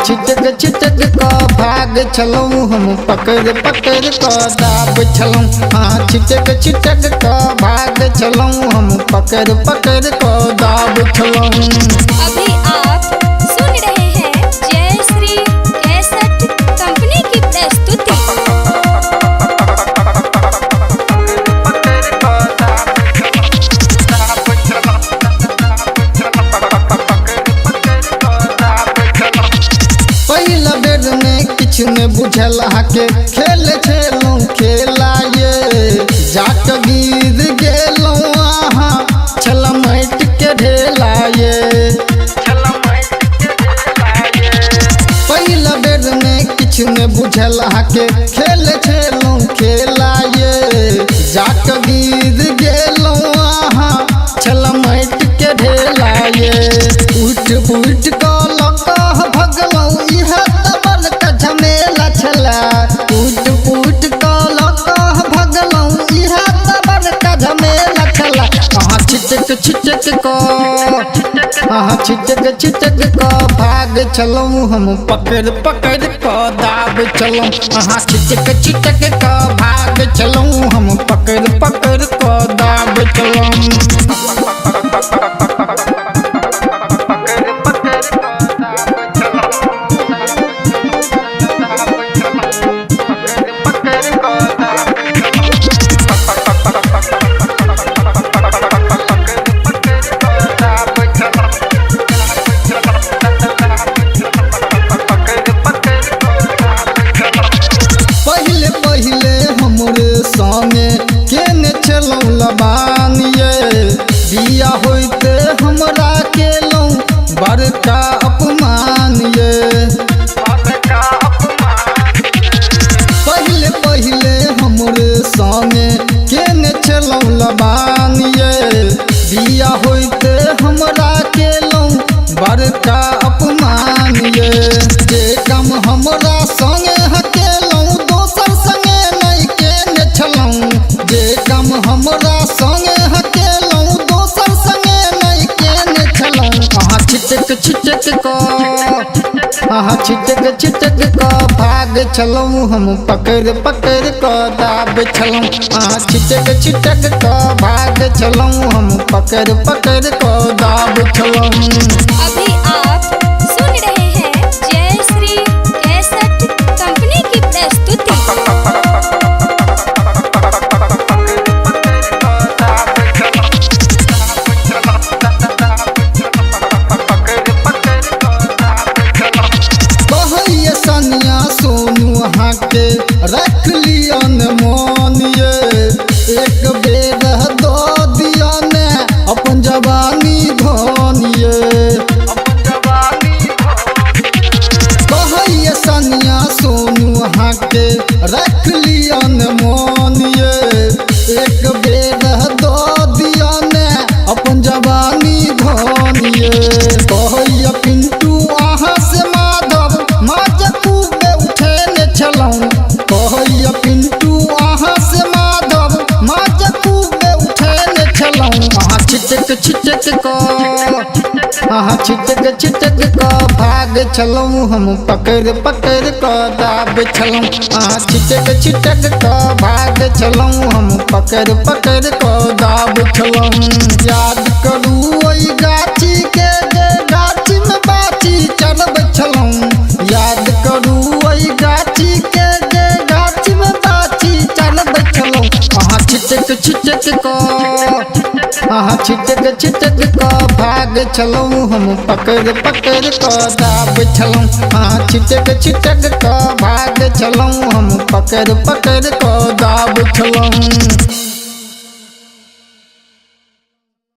छिटक छिटक को भाग चलो हम पकड़ पकड़ को दाब चलो। हाँ छिटक छिटक को भाग चलो हम पकड़ पकड़ को दाब चलो। अभी आप सुन रहे हैं जयश्री कैसेट कंपनी की प्रस्तुति। ने बुझल के खेल खेलूं खेला ये जाट गिर गेलूं आहा छला माइट के ढेला ये पहिला बेर में किछ ने बुझल के खेल खेलूं खेला ये जाट गिर गेलूं आहा छला माइट के ढेला ये उठ उठ को लगा भगलूं इहा झमेला छला उठ उठ को लगा भगलूं इहा तबर का झमेला छला। कहाँ छिटक छिटक को हाँ छिटक छिटक को भाग चलो हम पकड़ पकड़ को दाब चलो। हाँ छिटक छिटक को भाग चलो हम पकड़ पकड़ को दाब चलो। दिया होते हमरा केलूं बड़का अपमान ये पहले पहले हमरे सामने केने चलूं लबान ये दिया होते हमरा केलूं बड़का अपमान ये जे कम हमरा संगे हकेलूं दोसर संगे नहीं केने चलूं जे कम हमरा संगे छिटक छिटक को हाँ छिटक छिटक को भाग चलो हम पकड़ पकड़ को दाब चलो। हाँ छिटक छिटक को भाग चलो हम पकड़ पकड़ को दाब चलो। अभी आप सुन रहे हैं जयश्री कैसेट कंपनी की प्रस्तुति। सनिया सोनू हाँ के रख लिया न मान ये एक बेर दो दिया ने अपन जवानी धन ये कहैया सनिया सोनू हाँ के रख लिया न मान ये एक बेर दो दिया ने अपन जवानी धन ये कहैया पिंटू आहा से माधव कहैया पिंटू आहा से माधव माजकू में उठे चलो। हाँ छिटक छिटक को हाँ छिटक छिटक को भाग चलो हम पकड़ पकड़ को दाब चलो। हाँ छिटक छिटक को भाग चलो हम पकड़ पकड़ को दाब चलो। याद करू वही गाछी के जे गाछी में बाची चलब चलो। याद करू वही गाछी के छिटक छिटक को हाँ छिटक छिटक का भाग चलऊँ हम पकड़ पकड़ का दाब चलऊँ हाँ छिटक छिटक का भाग चलऊँ हम पकड़ पकड़ का दाब चलऊँ।